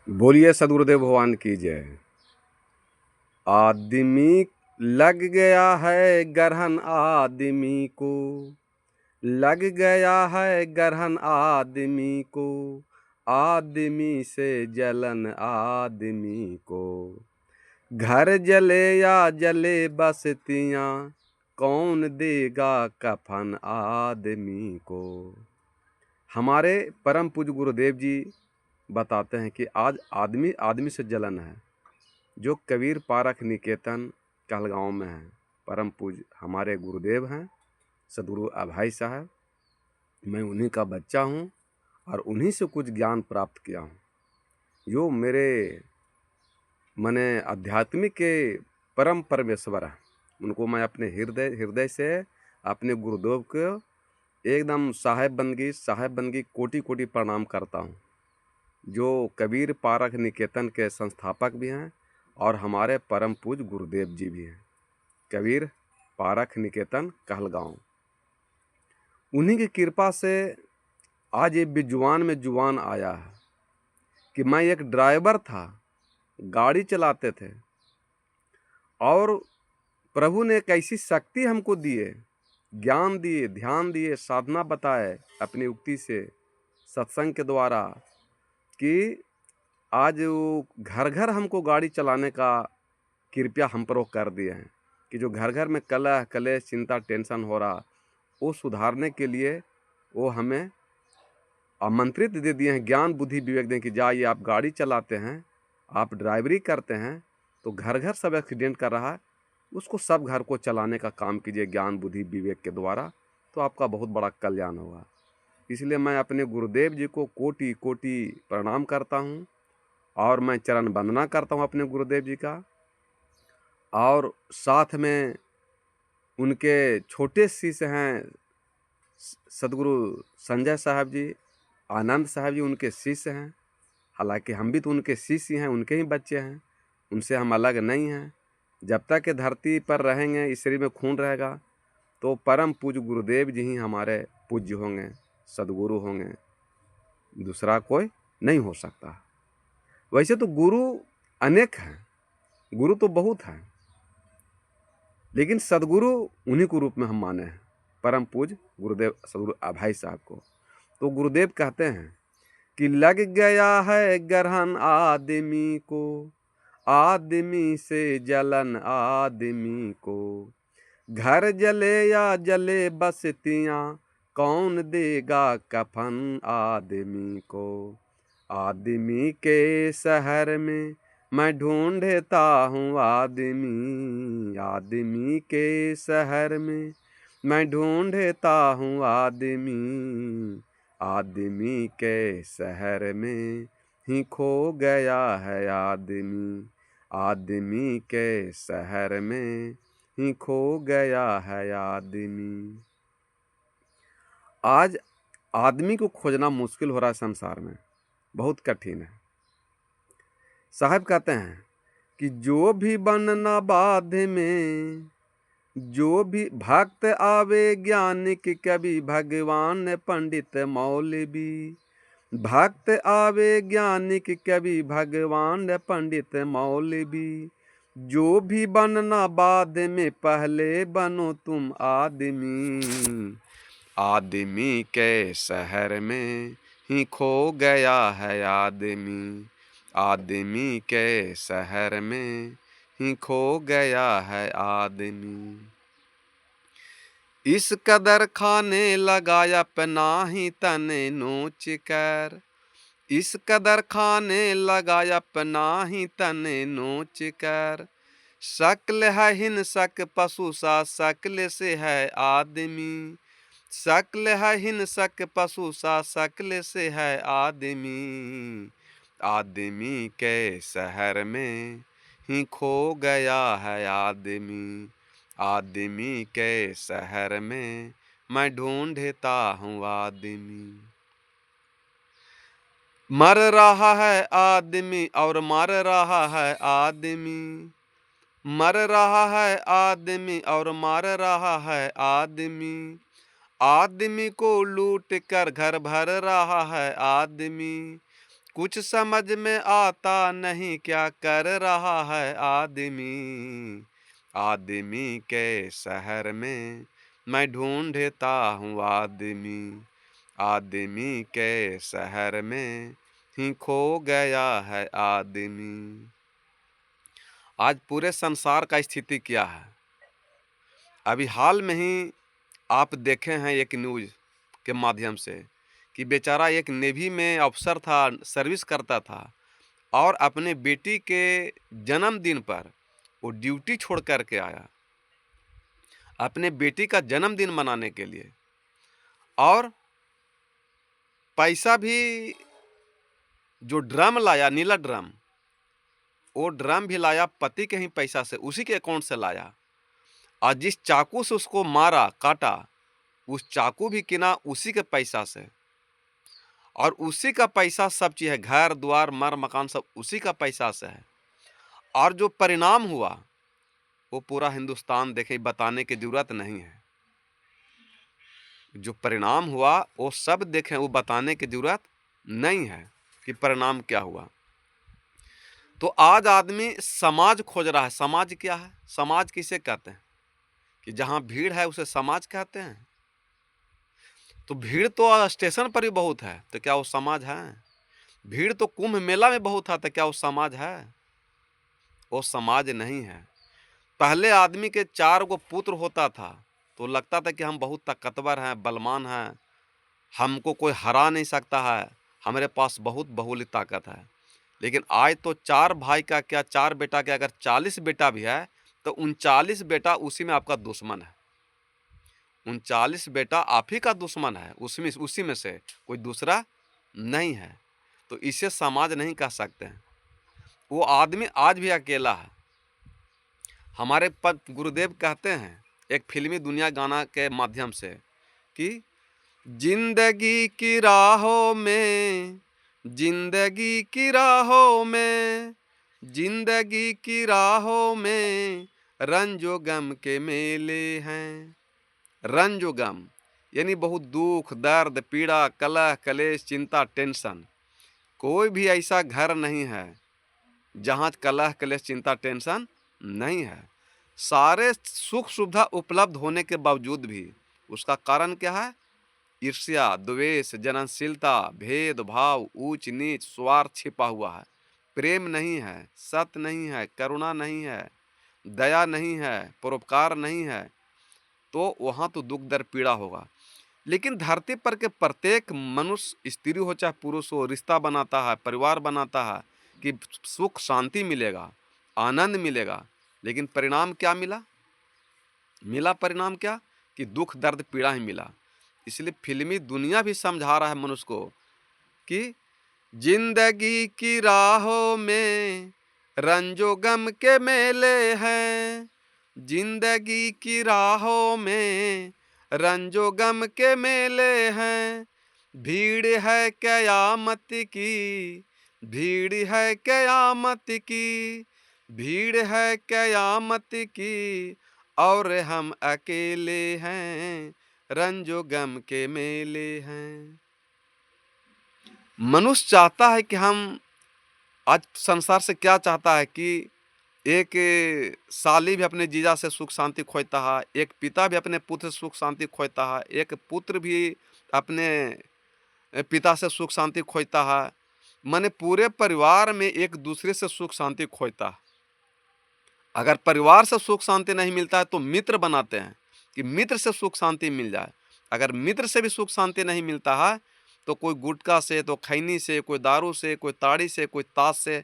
बोलिए सदगुरुदेव भगवान की जय। आदमी लग गया है ग्रहण आदमी को, लग गया है ग्रहण आदमी को, आदमी से जलन आदमी को। घर जले या जले बस्तियाँ, कौन देगा कफन आदमी को। हमारे परम पूज्य गुरुदेव जी बताते हैं कि आज आदमी आदमी से जलन है। जो कबीर पारख निकेतन कहलगांव में है, परम पूज्य हमारे गुरुदेव हैं सदगुरु अभाई साहब। मैं उन्हीं का बच्चा हूं और उन्हीं से कुछ ज्ञान प्राप्त किया हूं। जो मेरे मने आध्यात्मिक के परम परमेश्वर हैं, उनको मैं अपने हृदय से अपने गुरुदेव को एकदम साहेब बनगी कोटि कोटि प्रणाम करता हूं। जो कबीर पारख निकेतन के संस्थापक भी हैं और हमारे परम पूज्य गुरुदेव जी भी हैं, कबीर पारख निकेतन कहलगांव। उन्हीं की कृपा से आज ये जुबान में जुबान आया है कि मैं एक ड्राइवर था, गाड़ी चलाते थे और प्रभु ने एक ऐसी शक्ति हमको दिए, ज्ञान दिए, ध्यान दिए, साधना बताए अपनी उक्ति से, सत्संग के द्वारा, कि आज वो घर घर हमको गाड़ी चलाने का कृपया हम पर वो कर दिए हैं। कि जो घर घर में कलह कलेश चिंता टेंशन हो रहा, वो सुधारने के लिए वो हमें आमंत्रित दे दिए हैं, ज्ञान बुद्धि विवेक दें कि जाइए आप गाड़ी चलाते हैं, आप ड्राइवरी करते हैं, तो घर घर सब एक्सीडेंट कर रहा है, उसको सब घर को चलाने का काम कीजिए ज्ञान बुद्धि विवेक के द्वारा, तो आपका बहुत बड़ा कल्याण होगा। इसलिए मैं अपने गुरुदेव जी को कोटि कोटि प्रणाम करता हूँ और मैं चरण वंदना करता हूँ अपने गुरुदेव जी का। और साथ में उनके छोटे शिष्य हैं सदगुरु संजय साहब जी, आनंद साहब जी, उनके शिष्य हैं। हालांकि हम भी तो उनके शिष्य हैं, उनके ही बच्चे हैं, उनसे हम अलग नहीं हैं। जब तक के धरती पर रहेंगे, इस शरीर में खून रहेगा, तो परम पूज्य गुरुदेव जी ही हमारे पूज्य होंगे, सदगुरु होंगे, दूसरा कोई नहीं हो सकता। वैसे तो गुरु अनेक हैं, गुरु तो बहुत हैं, लेकिन सदगुरु उन्हीं को रूप में हम माने हैं, परम पूज्य गुरुदेव सदगुरु अभाई साहब को। तो गुरुदेव कहते हैं कि लग गया है ग्रहण आदमी को, आदमी से जलन आदमी को। घर जले या जले बस्तियाँ, कौन देगा कफन आदमी को। आदमी के शहर में मैं ढूंढता हूँ आदमी, आदमी के शहर में मैं ढूंढता हूँ आदमी। आदमी के शहर में ही खो गया है आदमी, आदमी के शहर में ही खो गया है आदमी। आज आदमी को खोजना मुश्किल हो रहा है, संसार में बहुत कठिन है। साहब कहते हैं कि जो भी बनना बाध में, जो भी भक्त आवे ज्ञानिक कवि भगवान पंडित मौलवी। भक्त आवे ज्ञानिक कवि भगवान पंडित मौलवी। जो भी बनना बाद में पहले बनो तुम आदमी। आदमी के शहर में ही खो गया है आदमी, आदमी के शहर में ही खो गया है आदमी। इस कदर खाने लगा अपना ही तन नोच कर, इस कदर खाने लगा अपना ही तन नोच कर। शक्ल है हिंसक पशु सा शक्ल से है आदमी, शक्ल है हिंसक पशु सा शक्ल से है आदमी। आदमी के शहर में ही खो गया है आदमी, आदमी के शहर में मैं ढूंढता हूँ आदमी। मर रहा है आदमी और मर रहा है आदमी, मर रहा है आदमी और मर रहा है आदमी। आदमी को लूट कर घर भर रहा है आदमी, कुछ समझ में आता नहीं क्या कर रहा है आदमी। आदमी के शहर में मैं ढूंढता हूँ आदमी। आदमी के शहर में ही खो गया है आदमी। आज पूरे संसार का स्थिति क्या है? अभी हाल में ही आप देखे हैं एक न्यूज़ के माध्यम से कि बेचारा एक नेवी में अफसर था, सर्विस करता था और अपने बेटी के जन्मदिन पर वो ड्यूटी छोड़ कर के आया अपने बेटी का जन्मदिन मनाने के लिए, और पैसा भी जो ड्रम लाया, नीला ड्रम, वो ड्रम भी लाया पति के ही पैसा से, उसी के अकाउंट से लाया। और जिस चाकू से उसको मारा, काटा, उस चाकू भी किना उसी के पैसा से, और उसी का पैसा सब चीज़ है, घर द्वार मर मकान सब उसी का पैसा से है। और जो परिणाम हुआ वो पूरा हिंदुस्तान देखे, बताने की जरूरत नहीं है। जो परिणाम हुआ वो सब देखें, वो बताने की जरूरत नहीं है कि परिणाम क्या हुआ। तो आज आदमी समाज खोज रहा है। समाज क्या है? समाज किसे कहते हैं? कि जहाँ भीड़ है उसे समाज कहते हैं। तो भीड़ तो स्टेशन पर ही बहुत है, तो क्या वो समाज है? भीड़ तो कुंभ मेला में बहुत है, तो क्या वो समाज है? वो समाज नहीं है। पहले आदमी के 4 गो पुत्र होता था तो लगता था कि हम बहुत ताकतवर हैं, बलवान हैं, हमको कोई हरा नहीं सकता है, हमारे पास बहुत बहुली ताकत है। लेकिन आज तो 4 भाई का क्या, 4 बेटा क्या, अगर 40 बेटा भी है तो 39 बेटा उसी में आपका दुश्मन है। 39 बेटा आप ही का दुश्मन है, उसी में से कोई दूसरा नहीं है। तो इसे समाज नहीं कह सकते हैं। वो आदमी आज भी अकेला है। हमारे गुरुदेव कहते हैं एक फिल्मी दुनिया गाना के माध्यम से कि जिंदगी की राहों में, जिंदगी की राहों में, जिंदगी की राहों में रंजो गम के मेले हैं। रंजो गम यानी बहुत दुख, दर्द, पीड़ा, कलह, कलेश, चिंता, टेंशन। कोई भी ऐसा घर नहीं है जहाँ कलह, कलेश, चिंता, टेंशन नहीं है। सारे सुख सुविधा उपलब्ध होने के बावजूद भी उसका कारण क्या है? ईर्ष्या, द्वेष, जलनशीलता, भेदभाव, ऊंच नीच, स्वार्थ छिपा हुआ है। प्रेम नहीं है, सत्य नहीं है, करुणा नहीं है, दया नहीं है, परोपकार नहीं है। तो वहाँ तो दुख दर्द पीड़ा होगा। लेकिन धरती पर के प्रत्येक मनुष्य, स्त्री हो चाहे पुरुष हो, रिश्ता बनाता है, परिवार बनाता है कि सुख शांति मिलेगा, आनंद मिलेगा। लेकिन परिणाम क्या मिला? परिणाम क्या? कि दुख दर्द पीड़ा ही मिला। इसलिए फिल्मी दुनिया भी समझा रहा है मनुष्य को कि जिंदगी की राहों में रंजो गम के मेले हैं। जिंदगी की राहों में रंजो गम के मेले हैं। भीड़ है क़यामत की, भीड़ है क़यामत की, भीड़ है क़यामत की, और हम अकेले हैं, रंजो गम के मेले हैं। मनुष्य चाहता है कि हम आज संसार से क्या चाहता है कि एक साली भी अपने जीजा से सुख शांति खोजता है, एक पिता भी अपने पुत्र से सुख शांति खोजता है, एक पुत्र भी अपने पिता से सुख शांति खोजता है। माने पूरे परिवार में एक दूसरे से सुख शांति खोजता है। अगर परिवार से सुख शांति नहीं मिलता है तो मित्र बनाते हैं कि मित्र से सुख शांति मिल जाए। अगर मित्र से भी सुख शांति नहीं मिलता है तो कोई गुटखा से, तो खैनी से, कोई दारू से, कोई ताड़ी से, कोई ताश से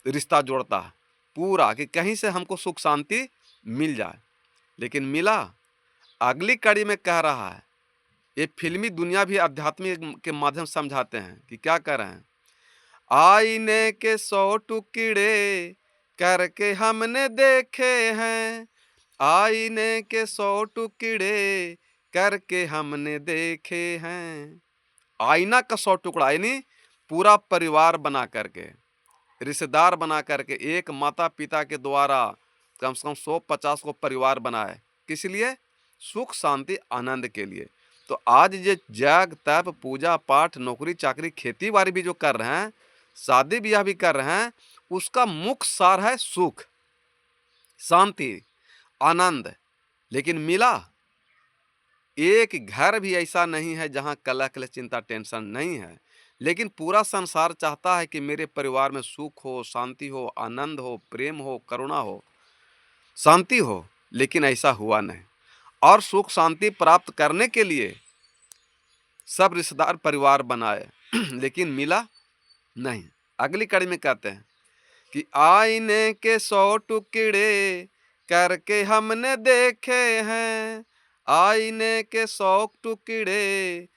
रिश्ता जोड़ता है पूरा कि कहीं से हमको सुख शांति मिल जाए। लेकिन मिला? अगली कड़ी में कह रहा है, ये फिल्मी दुनिया भी आध्यात्मिक के माध्यम से समझाते हैं कि क्या कह रहे हैं। आईने के 100 टुकड़े करके हमने देखे हैं, आईने के 100 टुकड़े करके हमने देखे हैं। आईना का 100 टुकड़ा यानी पूरा परिवार बना करके, रिश्तेदार बना करके, एक माता पिता के द्वारा कम से कम 150 को परिवार बनाए। किस लिए? सुख शांति आनंद के लिए। तो आज ये जग तप पूजा पाठ नौकरी चाकरी खेती बाड़ी भी जो कर रहे हैं शादी ब्याह भी कर रहे हैं, उसका मुख्य सार है सुख, शांति, आनंद। लेकिन मिला? एक घर भी ऐसा नहीं है जहाँ कलह क्लेश चिंता टेंशन नहीं है। लेकिन पूरा संसार चाहता है कि मेरे परिवार में सुख हो, शांति हो, आनंद हो, प्रेम हो, करुणा हो, शांति हो। लेकिन ऐसा हुआ नहीं। और सुख शांति प्राप्त करने के लिए सब रिश्तेदार परिवार बनाए लेकिन मिला नहीं। अगली कड़ी में कहते हैं कि आईने के 100 टुकड़े करके हमने देखे हैं, आईने के 100 टुकड़े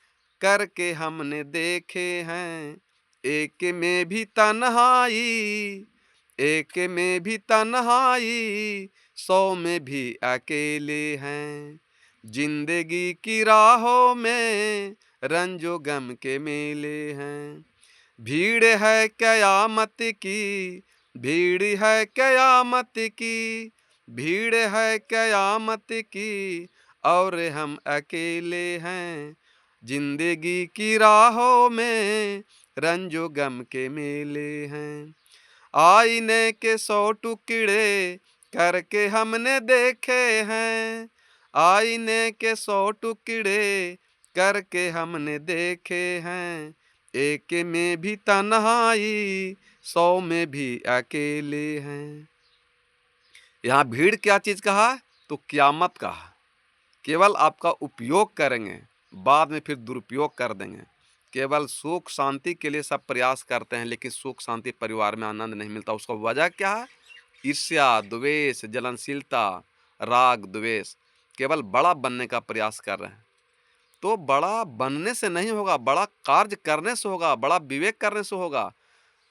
करके हमने देखे हैं, एक में भी तन्हाई, एक में भी तन्हाई, 100 में भी अकेले हैं। जिंदगी की राहों में रंजो गम के मेले हैं। भीड़ है कयामत की, भीड़ है कयामत की, भीड़ है कयामत की, और हम अकेले हैं। जिंदगी की राहों में रंजो गम के मेले हैं। आईने के 100 टुकड़े करके हमने देखे हैं, आईने के 100 टुकड़े करके हमने देखे हैं, एक में भी तन्हाई, 100 में भी अकेले हैं। यहाँ भीड़ क्या चीज कहा? तो क्यामत कहा। केवल आपका उपयोग करेंगे, बाद में फिर दुरुपयोग कर देंगे। केवल सुख शांति के लिए सब प्रयास करते हैं, लेकिन सुख शांति परिवार में आनंद नहीं मिलता। उसका वजह क्या है? ईर्ष्या, द्वेष, जलनशीलता, राग, द्वेष। केवल बड़ा बनने का प्रयास कर रहे हैं। तो बड़ा बनने से नहीं होगा, बड़ा कार्य करने से होगा, बड़ा विवेक करने से होगा।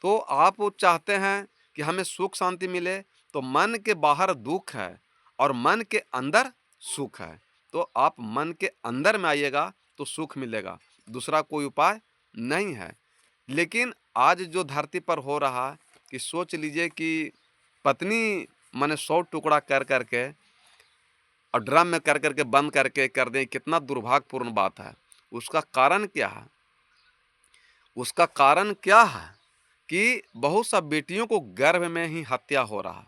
तो आप चाहते हैं कि हमें सुख शांति मिले, तो मन के बाहर दुख है और मन के अंदर सुख है। तो आप मन के अंदर में आइएगा तो सुख मिलेगा, दूसरा कोई उपाय नहीं है। लेकिन आज जो धरती पर हो रहा कि सोच लीजिए कि पत्नी माने 100 टुकड़ा कर करके और ड्रम में कर करके बंद करके कर दें, कितना दुर्भाग्यपूर्ण बात है। उसका कारण क्या है? उसका कारण क्या है कि बहुत सा बेटियों को गर्भ में ही हत्या हो रहा।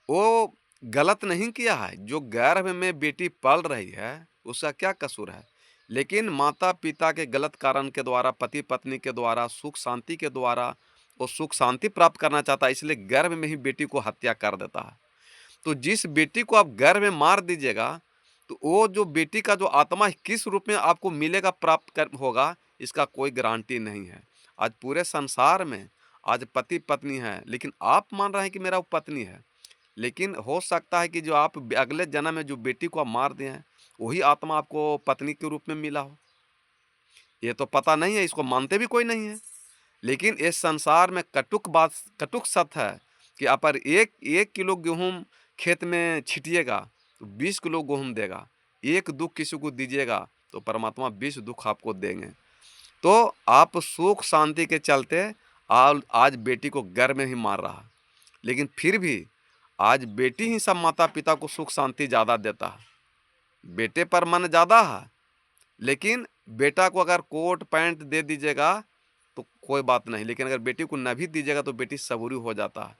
वो गलत नहीं किया है, जो गर्भ में बेटी पल रही है उसका क्या कसूर है। लेकिन माता पिता के गलत कारण के द्वारा, पति पत्नी के द्वारा, सुख शांति के द्वारा वो सुख शांति प्राप्त करना चाहता है, इसलिए गर्भ में ही बेटी को हत्या कर देता है। तो जिस बेटी को आप गर्भ में मार दीजिएगा, तो वो जो बेटी का जो आत्मा है किस रूप में आपको मिलेगा, प्राप्त कर होगा, इसका कोई गारंटी नहीं है। आज पूरे संसार में आज पति पत्नी है, लेकिन आप मान रहे हैं कि मेरा वो पत्नी है। लेकिन हो सकता है कि जो आप अगले जन्म में जो बेटी को आप मार दिए हैं, वही आत्मा आपको पत्नी के रूप में मिला हो। ये तो पता नहीं है, इसको मानते भी कोई नहीं है। लेकिन इस संसार में कटुक बात, कटुक सत्य है कि आप पर एक किलो गेहूँ खेत में छिटिएगा तो 20 किलो गेहूँ देगा। एक दुख किसी को दीजिएगा तो परमात्मा 20 दुख आपको देंगे। तो आप सुख शांति के चलते आज बेटी को गर्भ में ही मार रहा, लेकिन फिर भी आज बेटी ही सब माता पिता को सुख शांति ज़्यादा देता है। बेटे पर मन ज़्यादा है, लेकिन बेटा को अगर कोट पैंट दे दीजिएगा तो कोई बात नहीं, लेकिन अगर बेटी को न भी दीजिएगा तो बेटी सबूरी हो जाता है।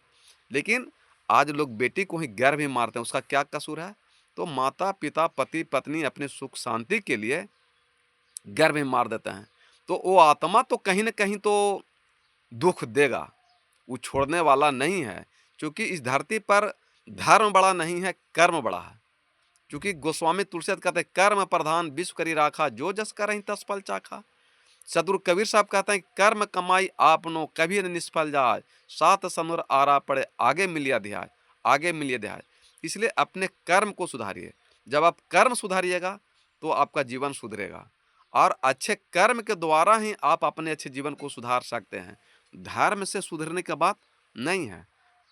लेकिन आज लोग बेटी को ही गर्भ ही मारते हैं, उसका क्या कसूर है? तो माता पिता पति पत्नी अपने सुख शांति के लिए गर्भ ही मार देते हैं। तो वो आत्मा तो कहीं न कहीं तो दुख देगा, वो छोड़ने वाला नहीं है। क्योंकि इस धरती पर धर्म बड़ा नहीं है, कर्म बड़ा है। क्योंकि गोस्वामी तुलसीदास कहते हैं, कर्म प्रधान विश्व करी राखा, जो जस करहिं तस फल चाखा। सदगुरु कबीर साहब कहते हैं, कर्म कमाई आपनो कभी न निष्फल जाए, सात समुर आरा पड़े आगे मिलिया ध्याय, आगे मिलिए ध्याय। इसलिए अपने कर्म को सुधारिए। जब आप कर्म सुधारिएगा तो आपका जीवन सुधरेगा, और अच्छे कर्म के द्वारा ही आप अपने अच्छे जीवन को सुधार सकते हैं। धर्म से सुधरने की बात नहीं है।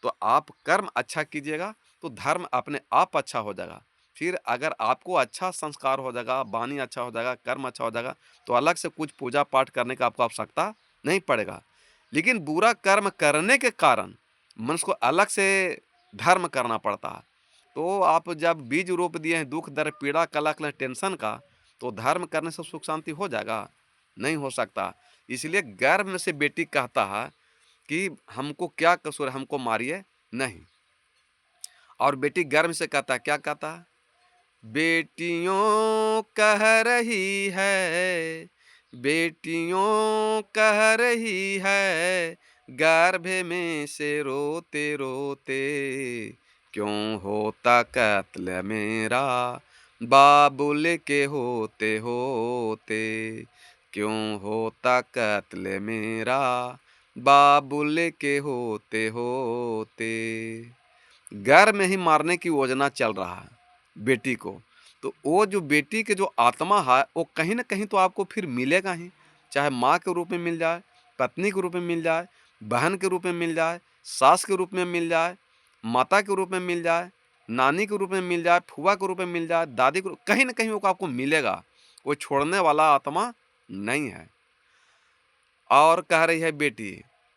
तो आप कर्म अच्छा कीजिएगा तो धर्म अपने आप अच्छा हो जाएगा। फिर अगर आपको अच्छा संस्कार हो जाएगा, वाणी अच्छा हो जाएगा, कर्म अच्छा हो जाएगा, तो अलग से कुछ पूजा पाठ करने का आपको आवश्यकता नहीं पड़ेगा। लेकिन बुरा कर्म करने के कारण मनुष्य को अलग से धर्म करना पड़ता है। तो आप जब बीज रोप दिए हैं दुख दर्द पीड़ा कलह क्लेश टेंशन का, तो धर्म करने से सुख शांति हो जाएगा? नहीं हो सकता। इसलिए गर्व से बेटी कहता है कि हमको क्या कसूर है, हमको मारिए नहीं। और बेटी गर्व से कहता है, क्या कहता है? बेटियों कह रही है, बेटियों कह रही है, गर्भ में से रोते रोते, क्यों होता कत्ल मेरा बाबुल के होते होते, क्यों होता कत्ल मेरा बाबुल के होते होते। घर में ही मारने की योजना चल रहा है बेटी को। तो वो जो बेटी के जो आत्मा है वो कहीं ना कहीं तो आपको फिर मिलेगा ही, चाहे माँ के रूप में मिल जाए, पत्नी के रूप में मिल जाए, बहन के रूप में मिल जाए, सास के रूप में मिल जाए, माता के रूप में मिल जाए, नानी के रूप में मिल जाए, फुआ के रूप में मिल जाए, दादी के कहीं ना कहीं वो आपको मिलेगा। वो छोड़ने वाला आत्मा नहीं है। और कह रही है बेटी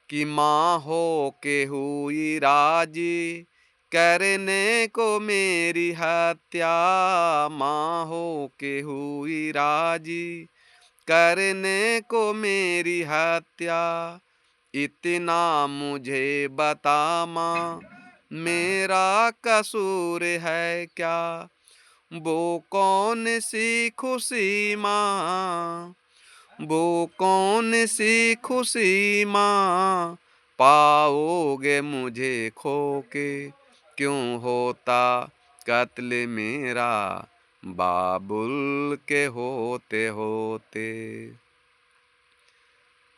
कि माँ हो के हुई राजी, करने को मेरी हत्या, माँ हो के हुई राजी, करने को मेरी हत्या, इतना मुझे बता माँ, मेरा कसूर है क्या? वो कौन सी खुशी माँ, वो कौन सी खुशी माँ, पाओगे मुझे खो के, क्यों होता कत्ल मेरा बाबुल के होते होते।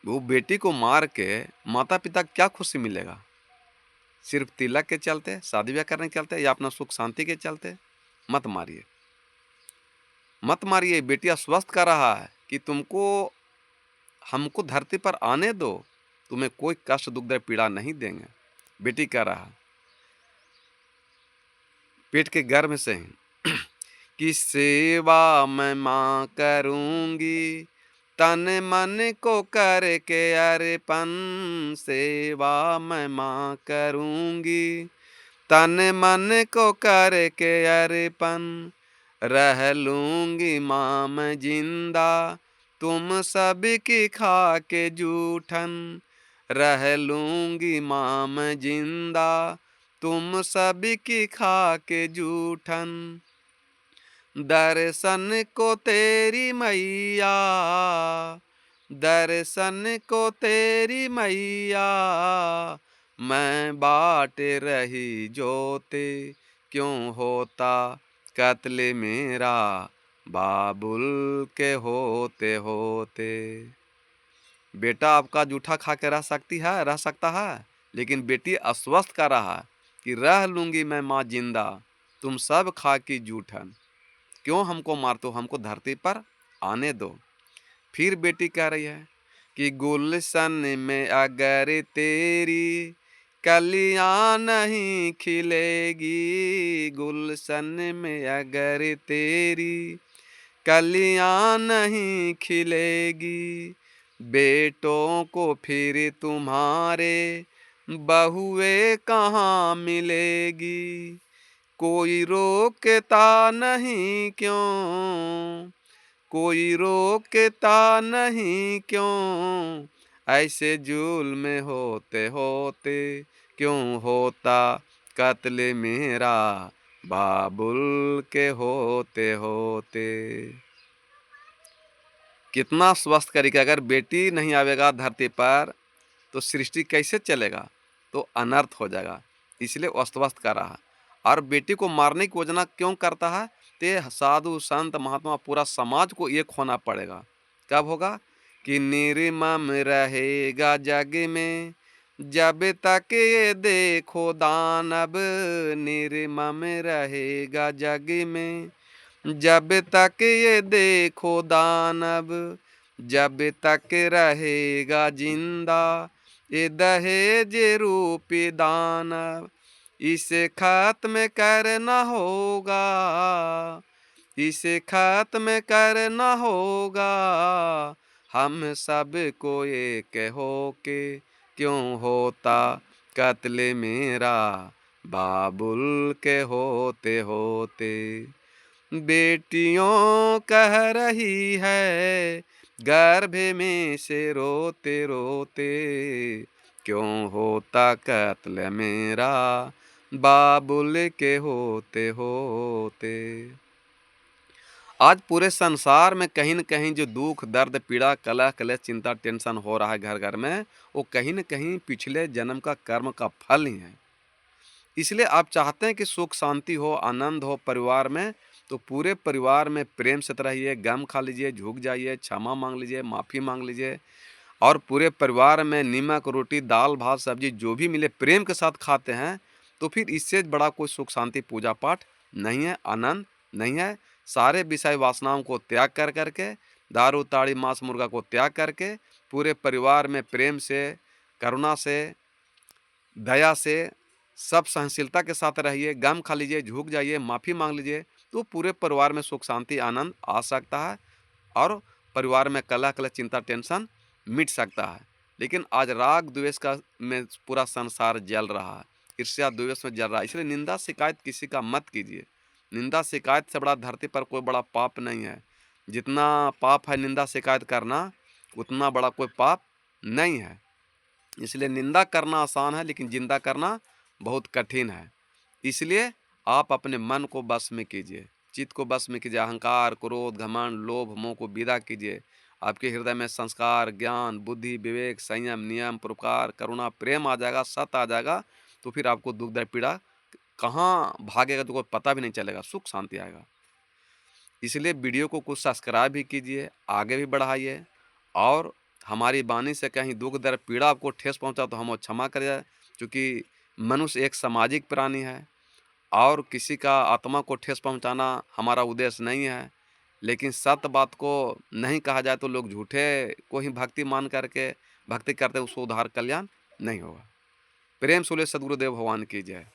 वो बेटी को मार के माता पिता क्या खुशी मिलेगा? सिर्फ तिलक के चलते, शादी ब्याह करने के चलते, या अपना सुख शांति के चलते? मत मारिए, मत मारिए। बेटिया स्वस्थ कर रहा है कि तुमको, हमको धरती पर आने दो, तुम्हें कोई कष्ट दुख दर्द पीड़ा नहीं देंगे। बेटी कह रहा पेट के गर्भ से ही कि सेवा मैं माँ करूँगी, तन मन को करके अर्पण, सेवा मैं माँ करूँगी, तन मन को करके अर्पण, रह लूँगी माँ मैं जिंदा, तुम सबकी खा के जूठन, रह लूँगी माँ मैं जिंदा, तुम सबकी खा के जूठन, दर्शन को तेरी मैया, दर्शन को तेरी मैया, मैं बाट रही जोते, क्यों होता कत्ल मेरा बाबुल के होते होते। बेटा आपका जूठा खा के रह सकती है, रह सकता है, लेकिन बेटी अस्वस्थ कर रहा है कि रह लूंगी मैं माँ जिंदा, तुम सब खा की जूठन, क्यों हमको मारते हो, हमको धरती पर आने दो। फिर बेटी कह रही है कि गुलशन में अगर तेरी कलियां नहीं खिलेगी, गुलशन में अगर तेरी कलियां नहीं खिलेगी, बेटों को फिर तुम्हारे बहुए कहाँ मिलेगी, कोई रोकता नहीं क्यों, कोई रोकता नहीं क्यों, ऐसे जुल्म होते होते, क्यों होता कत्ल मेरा बाबुल के होते होते। कितना स्वस्थ करेगा। अगर बेटी नहीं आवेगा धरती पर तो सृष्टि कैसे चलेगा? तो अनर्थ हो जाएगा। इसलिए अस्वस्थ कर रहा है। और बेटी को मारने की योजना क्यों करता है? ते साधु संत महात्मा पूरा समाज को एक होना पड़ेगा। कब होगा? कि निर्मम रहेगा जग में जब तक ये देखो दानव, निर्मम रहेगा जग में जब तक ये देखो दानव, जब तक रहेगा जिंदा ये दहेज रूपी दानव, इसे खत्म करना होगा, इसे खत्म करना होगा, हम सब को एक होके, क्यों होता कत्ल मेरा बाबुल के होते होते। बेटियों कह रही है, गर्भ में से रोते रोते क्यों होता कत्ल मेरा, बाबुल के होते होते। आज पूरे संसार में कहीं न कहीं जो दुख, दर्द, पीड़ा, कलह, क्लेश, चिंता, टेंशन हो रहा है घर-घर में, वो कहीं न कहीं पिछले जन्म का कर्म का फल ही है। इसलिए आप चाहते हैं कि सुख शांति हो, आनंद हो परिवार में, तो पूरे परिवार में प्रेम से रहिए, गम खा लीजिए, झुक जाइए, क्षमा माँग लीजिए, माफ़ी माँग लीजिए और पूरे परिवार में नमक, रोटी, दाल, भात, सब्ज़ी जो भी मिले प्रेम के साथ खाते हैं, तो फिर इससे बड़ा कोई सुख शांति पूजा पाठ नहीं है, आनंद नहीं है। सारे विषय वासनाओं को त्याग कर के, दारू, ताड़ी, मांस, मुर्गा को त्याग करके, पूरे परिवार में प्रेम से, करुणा से, दया से, सब सहनशीलता के साथ रहिए, गम खा लीजिए, झुक जाइए, माफ़ी माँग लीजिए, तो पूरे परिवार में सुख शांति आनंद आ सकता है और परिवार में कलह, चिंता, टेंशन मिट सकता है। लेकिन आज राग द्वेष का में पूरा संसार जल रहा है, ईर्ष्या द्वेष में जल रहा है, इसलिए निंदा शिकायत किसी का मत कीजिए। निंदा शिकायत से बड़ा धरती पर कोई बड़ा पाप नहीं है। जितना पाप है निंदा शिकायत करना, उतना बड़ा कोई पाप नहीं है। इसलिए निंदा करना आसान है लेकिन जिंदा करना बहुत कठिन है। इसलिए आप अपने मन को वश में कीजिए, चित्त को वश में कीजिए, अहंकार, क्रोध, घमंड, लोभ, मोह को विदा कीजिए। आपके हृदय में संस्कार, ज्ञान, बुद्धि, विवेक, संयम, नियम, परोपकार, करुणा, प्रेम आ जाएगा, सत आ जाएगा, तो फिर आपको दुख दर्द पीड़ा कहाँ भागेगा तो कोई पता भी नहीं चलेगा, सुख शांति आएगा। इसलिए वीडियो को कुछ सब्सक्राइब भी कीजिए, आगे भी बढ़ाइए और हमारी वाणी से कहीं दुख दर्द पीड़ा आपको ठेस पहुंचा तो हमें क्षमा करिए, क्योंकि मनुष्य एक सामाजिक प्राणी है और किसी का आत्मा को ठेस पहुंचाना हमारा उद्देश्य नहीं है। लेकिन सत्य बात को नहीं कहा जाए तो लोग झूठे को ही भक्ति मान करके भक्ति करते उसको उद्धार कल्याण नहीं होगा। प्रेम सुले सद्गुरुदेव भगवान की जय।